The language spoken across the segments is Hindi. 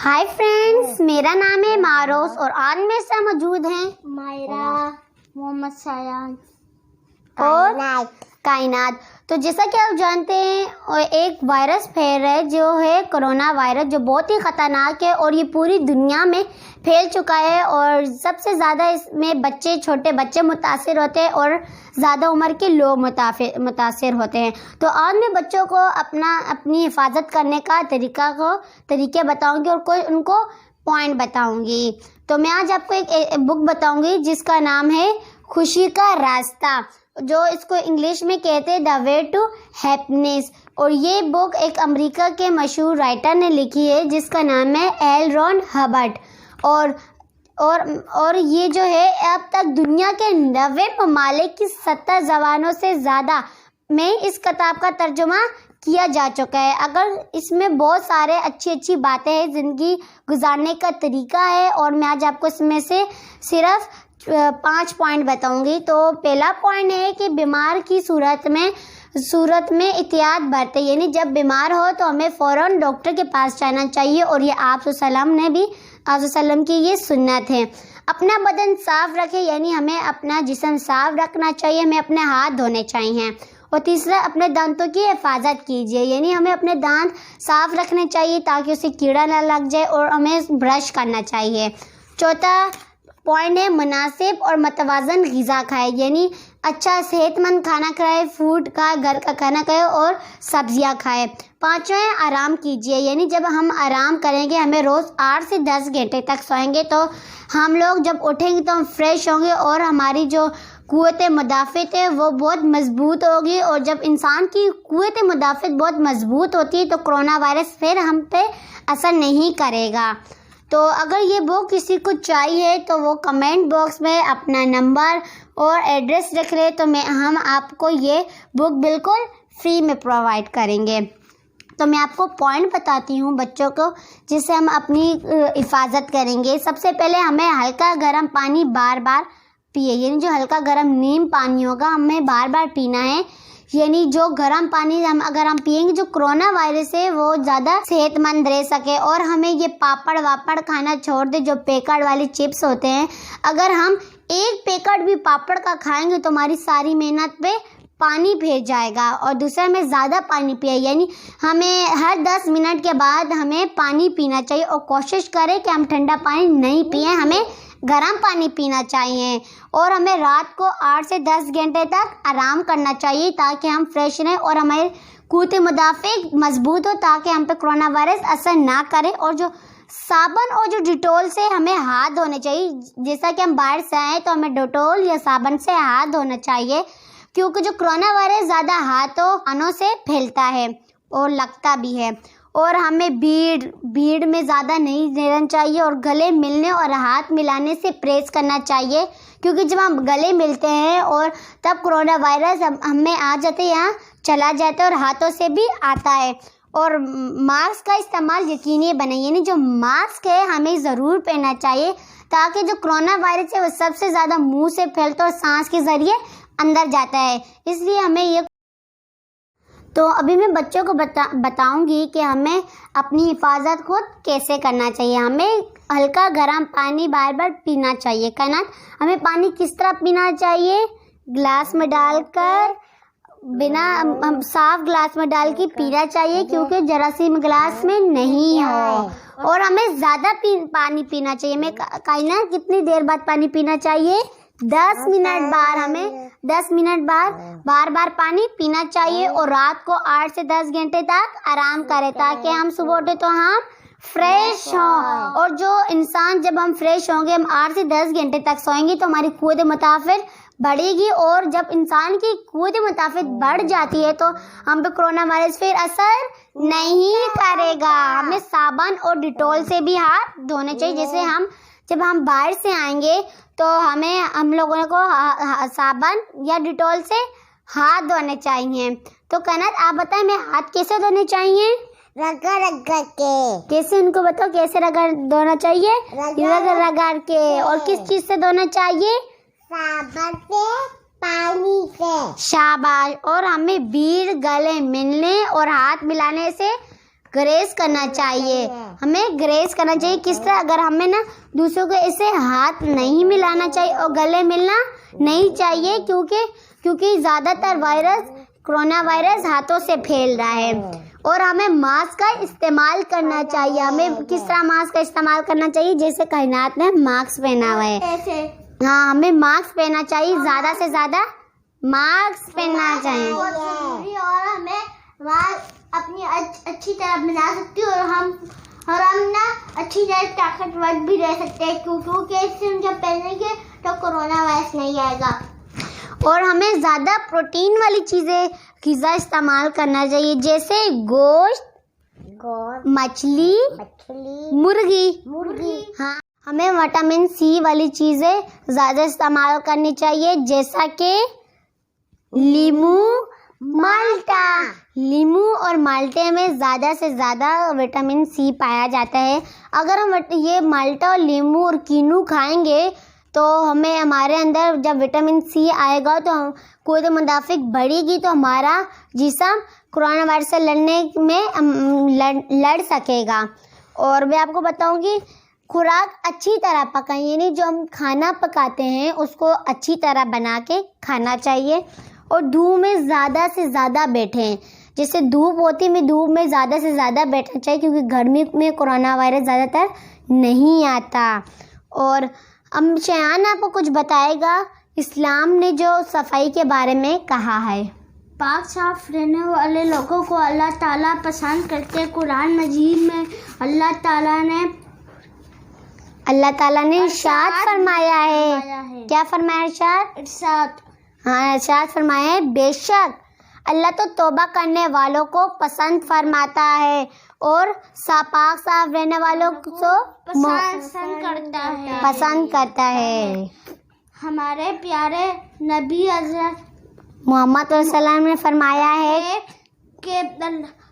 हाय फ्रेंड्स, मेरा नाम है मारोस और आज मेरे साथ मौजूद हैं मायरा, मोहम्मद शायान और कायनात। तो जैसा कि आप जानते हैं एक वायरस फैल रहा है जो है कोरोना वायरस, जो बहुत ही ख़तरनाक है और ये पूरी दुनिया में फैल चुका है और सबसे ज़्यादा इसमें छोटे बच्चे मुतासिर होते हैं और ज़्यादा उम्र के लोग मुतासिर होते हैं। तो आज मैं बच्चों को अपनी हिफाजत करने का तरीके बताऊंगी और कोई उनको पॉइंट बताऊंगी। तो मैं आज आपको एक बुक बताऊंगी जिसका नाम है खुशी का रास्ता, जो इसको इंग्लिश में कहते हैं द वे टू हैप्पीनेस। और ये बुक एक अमेरिका के मशहूर राइटर ने लिखी है जिसका नाम है एल रॉन हबर्ट। और ये जो है अब तक दुनिया के 90 ममालिक की 70 ज़बानों से ज़्यादा में इस किताब का तर्जुमा किया जा चुका है। अगर इसमें बहुत सारे अच्छी बातें हैं, ज़िंदगी गुजारने का तरीका है और मैं आज आपको इसमें से सिर्फ 5 पॉइंट बताऊंगी। तो पहला पॉइंट है कि बीमार की सूरत में एहतियात बरतें, यानी जब बीमार हो तो हमें फ़ौरन डॉक्टर के पास जाना चाहिए और ये आप सल्लम की ये सुन्नत है। अपना बदन साफ रखें, यानी हमें अपना जिस्म साफ रखना चाहिए, हमें अपने हाथ धोने चाहिए। और तीसरा, अपने दांतों की हिफाजत कीजिए, यानी हमें अपने दांत साफ रखने चाहिए ताकि उसे कीड़ा ना लग जाए और हमें ब्रश करना चाहिए। चौथा पॉइंट है मुनासिब और मतवाज़न ग़िज़ा खाए, यानी अच्छा सेहतमंद खाना खाए, फूड का घर का खाना खाए और सब्जियां खाए। पाँचवें है आराम कीजिए, यानी जब हम आराम करेंगे, हमें रोज़ 8 से 10 घंटे तक सोएंगे तो हम लोग जब उठेंगे तो हम फ्रेश होंगे और हमारी जो क़ुव्वत मुदाफ़त है वो बहुत मजबूत होगी। और जब इंसान की क़ुव्वत मुदाफ़त बहुत मजबूत होती है तो कोरोना वायरस फिर हम पे असर नहीं करेगा। तो अगर ये बुक किसी को चाहिए तो वो कमेंट बॉक्स में अपना नंबर और एड्रेस रख ले, तो हम आपको ये बुक बिल्कुल फ्री में प्रोवाइड करेंगे। तो मैं आपको पॉइंट बताती हूँ बच्चों को जिससे हम अपनी हिफाजत करेंगे। सबसे पहले हमें हल्का गर्म पानी बार बार पिए, यानी जो हल्का गर्म नीम पानी होगा हमें बार बार पीना है, यानी जो गर्म पानी अगर हम पिएंगे जो कोरोना वायरस है वो ज़्यादा सेहतमंद रह सके। और हमें ये पापड़ वापड़ खाना छोड़ दे, जो पैकेट वाली चिप्स होते हैं, अगर हम एक पैकेट भी पापड़ का खाएंगे तो हमारी सारी मेहनत पे पानी फेर जाएगा। और दूसरा, में ज़्यादा पानी पिए, यानी हमें हर 10 मिनट के बाद हमें पानी पीना चाहिए और कोशिश करें कि हम ठंडा पानी नहीं पिएं, हमें गर्म पानी पीना चाहिए। और हमें रात को 8 से 10 घंटे तक आराम करना चाहिए ताकि हम फ्रेश रहें और हमारी क़ुव्वत मुदाफ़त मजबूत हो ताकि हम पे कोरोना वायरस असर ना करे। और जो साबुन और जो डिटॉल से हमें हाथ धोने चाहिए, जैसा कि हम बाहर से आए तो हमें डिटॉल या साबुन से हाथ धोना चाहिए, क्योंकि जो कोरोना वायरस ज़्यादा हाथों कानों से फैलता है और लगता भी है। और हमें भीड़ में ज़्यादा नहीं रहना चाहिए और गले मिलने और हाथ मिलाने से परहेज़ करना चाहिए, क्योंकि जब हम गले मिलते हैं और तब कोरोना वायरस हमें आ जाते हैं, यहाँ चला जाता है और हाथों से भी आता है। और मास्क का इस्तेमाल यकीनी बनाइए, यानी जो मास्क है हमें ज़रूर पहनना चाहिए ताकि जो कोरोना वायरस है वो सबसे ज़्यादा मुंह से फैलता और सांस के ज़रिए अंदर जाता है, इसलिए हमें ये। तो अभी मैं बच्चों को बताऊंगी कि हमें अपनी हिफाजत खुद कैसे करना चाहिए। हमें हल्का गर्म पानी बार बार पीना चाहिए। कायनात, हमें पानी किस तरह पीना चाहिए? ग्लास में डालकर, हम साफ ग्लास में डाल के पीना चाहिए, क्योंकि जरासीम ग्लास में नहीं हो। और हमें ज़्यादा पानी पीना चाहिए। हमें कायनात कितनी देर बाद पानी पीना चाहिए? 10 मिनट बाद हमें 10 मिनट बाद बार बार पानी पीना चाहिए। और रात को 8 से 10 घंटे तक आराम करें ताकि हम सुबह उठे तो हम फ्रेश हों। और जो इंसान जब हम फ्रेश होंगे, हम 8 से 10 घंटे तक सोएंगे तो हमारी क़ुव्वत मुदाफ़त बढ़ेगी। और जब इंसान की क़ुव्वत मुदाफ़त बढ़ जाती है तो हम पे कोरोना वायरस फिर असर नहीं करेगा। हमें साबुन और डिटॉल से भी हाथ धोने चाहिए, जैसे जब हम बाहर से आएंगे तो हम लोगों को साबुन या डिटॉल से हाथ धोने चाहिए। तो कायनात, आप बताएं हमें हाथ कैसे धोने चाहिए? रगड़ के। कैसे, उनको बताओ कैसे धोना चाहिए? रगड़ के। और किस चीज़ से धोना चाहिए? साबुन से, पानी से। शाबाश। और हमें भीड़, गले मिलने और हाथ मिलाने से ग्रेस करना चाहिए। हमें ग्रेस करना चाहिए किस तरह, अगर हमें ना दूसरों को ऐसे हाथ नहीं मिलाना चाहिए और गले मिलना नहीं चाहिए, क्योंकि ज़्यादातर कोरोना वायरस हाथों से फैल रहा है। और हमें मास्क का इस्तेमाल करना चाहिए। हमें किस तरह मास्क का इस्तेमाल करना चाहिए, जैसे कायनात ने मास्क पहना हुआ है, हाँ हमें मास्क पहनना चाहिए, ज़्यादा से ज़्यादा मास्क पहनना चाहिए। और हमें अपनी अच्छी तरह बना सकती है, और हम ना अच्छी तरह ताकतवर भी रह सकते हैं, क्योंकि इससे हम जब पहनेंगे तो कोरोना वायरस नहीं आएगा। और हमें ज़्यादा प्रोटीन वाली चीज़ें ग़िज़ा इस्तेमाल करना चाहिए, जैसे गोश्त, मछली, मुर्गी। हाँ, हमें विटामिन सी वाली चीज़ें ज़्यादा इस्तेमाल करनी चाहिए, जैसा कि लीमू और माल्टे में ज़्यादा से ज़्यादा विटामिन सी पाया जाता है। अगर हम ये माल्टा और लीमू और कीनू खाएंगे तो हमें हमारे अंदर जब विटामिन सी आएगा तो कोई तो मुदाफ़िक बढ़ेगी, तो हमारा जिस्म कोरोना वायरस से लड़ने में लड़ सकेगा। और मैं आपको बताऊंगी, खुराक अच्छी तरह पकाएं, यानी जो हम खाना पकाते हैं उसको अच्छी तरह बना के खाना चाहिए। और धूप में ज़्यादा से ज़्यादा बैठें, जैसे धूप होती है धूप में ज़्यादा से ज़्यादा बैठना चाहिए, क्योंकि गर्मी में कोरोना वायरस ज़्यादातर नहीं आता। और अब शयान आपको कुछ बताएगा इस्लाम ने जो सफाई के बारे में कहा है। पाक साफ रहने वाले लोगों को अल्लाह ताला पसंद करते हैं। कुरान मजीद में अल्लाह ताला ने इरशाद फरमाया है। क्या फरमाया इरशाद? हाँ, इरशाद फरमाया है, बेशक अल्लाह तो तौबा करने वालों को पसंद फरमाता है और पाक साफ रहने वालों को पसंद करता है। हमारे प्यारे नबी हज़रत मोहम्मद सल्लल्लाहु ने फरमाया है कि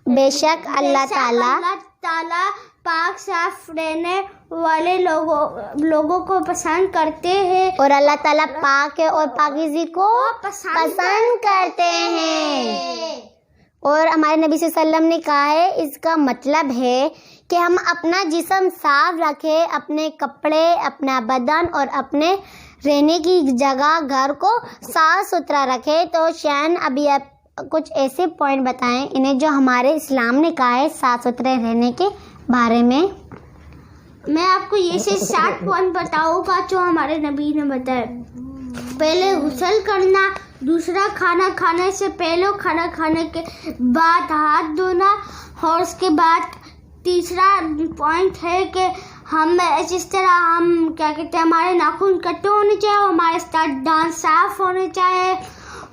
बेशक अल्लाह ताला पाक साफ रहने वाले लोगों को पसंद करते हैं, और अल्लाह ताला पाक है और पाकीज़ी को पसंद करते हैं। और हमारे नबी सल्लल्लाहु अलैहि वसल्लम ने कहा है, इसका मतलब है कि हम अपना जिस्म साफ रखें, अपने कपड़े, अपना बदन और अपने रहने की जगह, घर को साफ सुथरा रखें। तो शैन अभी आप कुछ ऐसे पॉइंट बताएं इन्हें जो हमारे इस्लाम ने कहा है साफ सुथरे रहने के बारे में। मैं आपको ये से 7 पॉइंट बताऊंगा जो हमारे नबी ने बताया। पहले गुस्ल करना, दूसरा खाना खाने से पहले और खाना खाने के बाद हाथ धोना, और उसके बाद तीसरा पॉइंट है कि हम जिस तरह हम क्या कहते हैं, हमारे नाखून कटे होने चाहिए और हमारे दांत साफ होने चाहिए।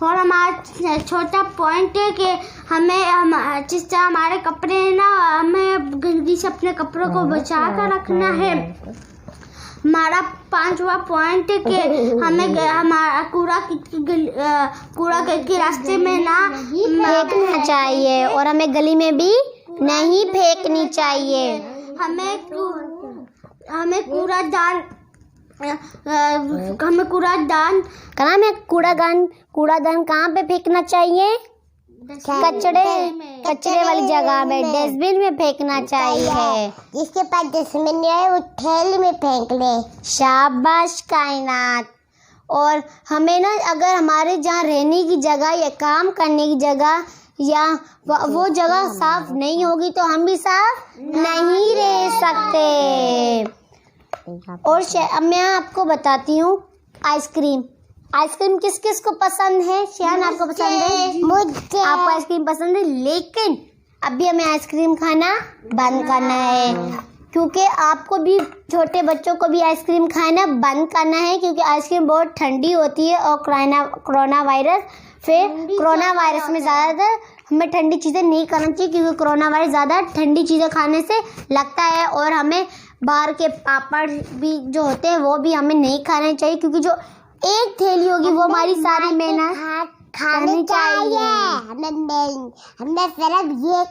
और हमारा छोटा पॉइंट है कि हमें जिस तरह हमारे कपड़े हैं ना, हमें गंदगी से अपने कपड़ों को बचा कर रखना है। हमारा 5वां पॉइंट है कि हमें हमारा कूड़ा के रास्ते में ना फेंकना चाहिए, और हमें गली में भी नहीं फेंकनी चाहिए। हमें कूड़ादान कूड़ादान कहाँ पे फेंकना चाहिए? कचरे वाली जगह में, डस्टबिन में फेंकना चाहिए। जिसके पास डस्टबिन है वो थैली में फेंक ले। शाबाश कायनात। और हमें ना, अगर हमारे जहाँ रहने की जगह या काम करने की जगह या वो जगह साफ नहीं होगी तो हम भी साफ नहीं रह सकते। और अब मैं आपको बताती हूँ आइसक्रीम किस किस को पसंद है? शयान आपको पसंद है? मुझे। आपको आइसक्रीम पसंद है, लेकिन अभी हमें आइसक्रीम खाना बंद करना है, क्योंकि आपको भी, छोटे बच्चों को भी आइसक्रीम खाना बंद करना है, क्योंकि आइसक्रीम बहुत ठंडी होती है। और कोरोना वायरस में ज़्यादातर हमें ठंडी चीज़ें नहीं खाना चाहिए, क्योंकि कोरोना वायरस ज़्यादा ठंडी चीज़ें खाने से लगता है। और हमें बाहर के पापड़ भी जो होते हैं वो भी हमें नहीं खाने चाहिए, क्योंकि जो एक थैली होगी वो हमारी सारी मेहनत खाने चाहिए। हमें सिर्फ ये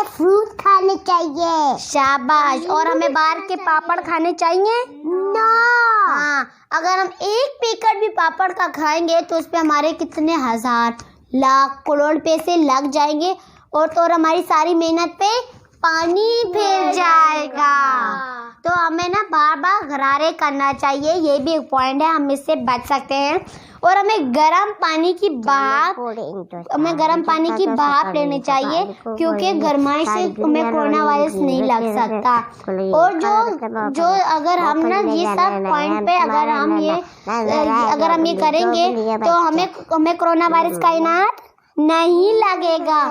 फ्रूट खाने चाहिए। शाबाश। और हमें बाहर के पापड़ खाने चाहिए? नो। हाँ, अगर हम एक पैकेट भी पापड़ का खाएंगे तो उस पे हमारे कितने हजार, लाख, करोड़ पैसे लग जाएंगे, और तो हमारी सारी मेहनत पे पानी फिर जाएगा। तो हमें ना बार बार गरारे करना चाहिए, ये भी एक पॉइंट है, हम इससे बच सकते हैं। और हमें गर्म पानी की भाप लेनी चाहिए, क्योंकि गर्माई से हमें कोरोना वायरस नहीं लग सकता। और जो अगर हम ना ये सब पॉइंट पे अगर हम ये करेंगे तो हमें कोरोना वायरस का इनार नहीं लगेगा।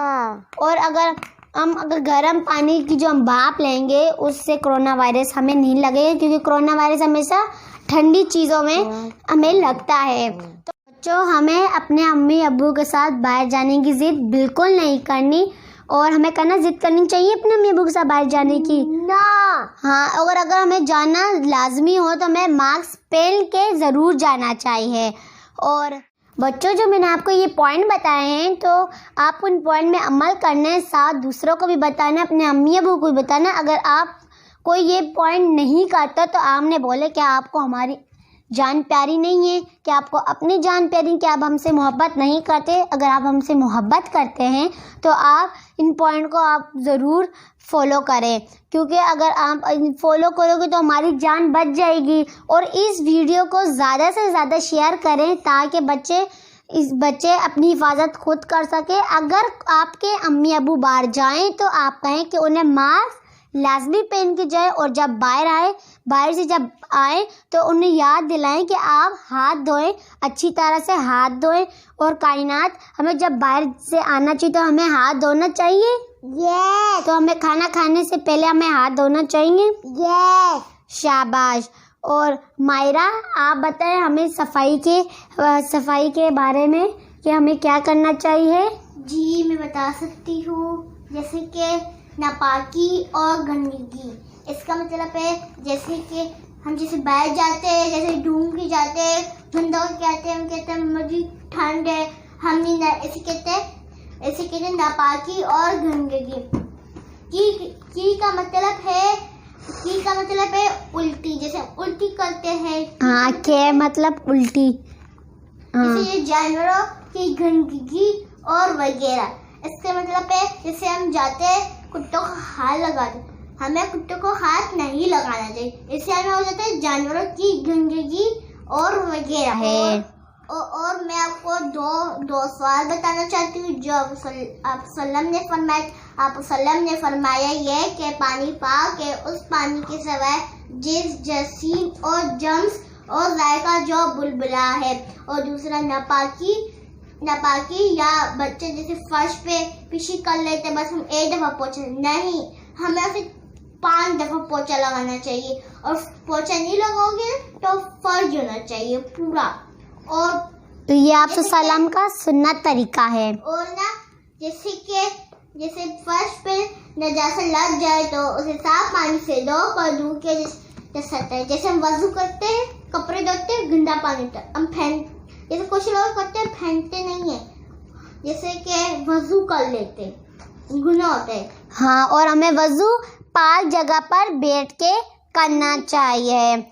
और अगर गर्म पानी की जो हम भाप लेंगे उससे कोरोना वायरस हमें नहीं लगेगा, क्योंकि कोरोना वायरस हमेशा ठंडी चीज़ों में हमें लगता है। तो बच्चों, हमें अपने अम्मी अब्बू के साथ बाहर जाने की ज़िद बिल्कुल नहीं करनी, और हमें ज़िद करनी चाहिए अपने अम्मी अब्बू के साथ बाहर जाने की ना। हाँ, और अगर हमें जाना लाजमी हो तो हमें मास्क पहन के ज़रूर जाना चाहिए। और बच्चों, जो मैंने आपको ये पॉइंट बताए हैं तो आप उन पॉइंट में अमल करने, साथ दूसरों को भी बताना, अपने अम्मी अब्बू को भी बताना। अगर आप कोई ये पॉइंट नहीं करता तो आपने बोले क्या आपको हमारी जान प्यारी नहीं है, क्या आपको अपनी जान प्यारी, क्या आप हमसे मोहब्बत नहीं करते। अगर आप हमसे मोहब्बत करते हैं तो आप इन पॉइंट को आप ज़रूर फॉलो करें, क्योंकि अगर आप फॉलो करोगे तो हमारी जान बच जाएगी। और इस वीडियो को ज़्यादा से ज़्यादा शेयर करें ताकि बच्चे अपनी हिफाजत खुद कर सके। अगर आपके अम्मी अबू बाहर जाएं तो आप कहें कि उन्हें मास्क लाजमी पहन के जाए, और जब बाहर से जब आए तो उन्हें याद दिलाएं कि आप हाथ धोएं, अच्छी तरह से हाथ धोएं। और कायनात, हमें जब बाहर से आना चाहिए तो हमें हाथ धोना चाहिए। तो हमें खाना खाने से पहले हमें हाथ धोना चाहिए। शाबाश। और मायरा, आप बताएं हमें सफाई के बारे में कि हमें क्या करना चाहिए। जी, मैं बता सकती हूँ, जैसे कि नापाकी और गंदगी। इसका मतलब है जैसे कि हम जैसे बाहर जाते हैं, जैसे ढूंढ के जाते हैं, धुंधा के आते हैं, हम कहते हैं मुझे ठंड है, हम नहीं, ऐसे कहते हैं नापाकी और गंदगी। की का मतलब है उल्टी, जैसे उल्टी करते हैं। हाँ, के मतलब उल्टी। जैसे ये जानवरों की गंदगी और वगैरह। इसका मतलब है जैसे हम जाते हैं कुत्तों को हाथ लगाते, हमें कुत्तों को हाथ नहीं लगाना चाहिए, इससे हमें हो जाता है जानवरों की गंदगी और वगैरह है। और मैं आपको दो सवाल बताना चाहती हूँ जो आप सल्लम ने फरमाया ये कि पानी पाक है, उस पानी के सिवाय जिस जसीम और जम्स और जायका जो बुलबुला है। और दूसरा नापाकी या बच्चे जैसे फर्श पे पिशी कर लेते, बस हम एक दफ़ा पोछा नहीं, हमें उसे 5 दफ़ा पोछा लगाना चाहिए। और पोछा नहीं लगाओगे तो फर्ज होना चाहिए पूरा। और तो ये आपसे सलाम का सुन्नत तरीका है। और ना जैसे फर्श पे नजासा लग जाए तो उसे साफ पानी से धो कर धो के जैसे हम वजू करते हैं, कपड़े धोते हैं, गंदा पानी हम जैसे कुछ लोग करते हैं फेंकते नहीं है, जैसे कि वजू कर लेते, गुनाह होता है। हाँ, और हमें वजू पाक जगह पर बैठ के करना चाहिए।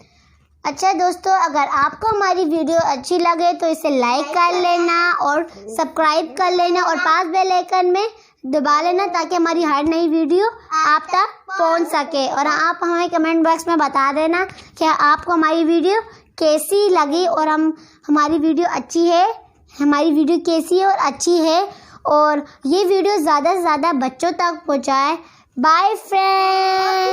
अच्छा दोस्तों, अगर आपको हमारी वीडियो अच्छी लगे तो इसे लाइक कर लेना और सब्सक्राइब कर लेना और पास बेल आइकन में दबा लेना ताकि हमारी हर नई वीडियो आप तक पहुंच सके। और आप हमें कमेंट बॉक्स में बता देना कि आपको हमारी वीडियो कैसी लगी और हमारी वीडियो कैसी है और अच्छी है, और ये वीडियो ज़्यादा से ज़्यादा बच्चों तक पहुँचाए। Bye friends.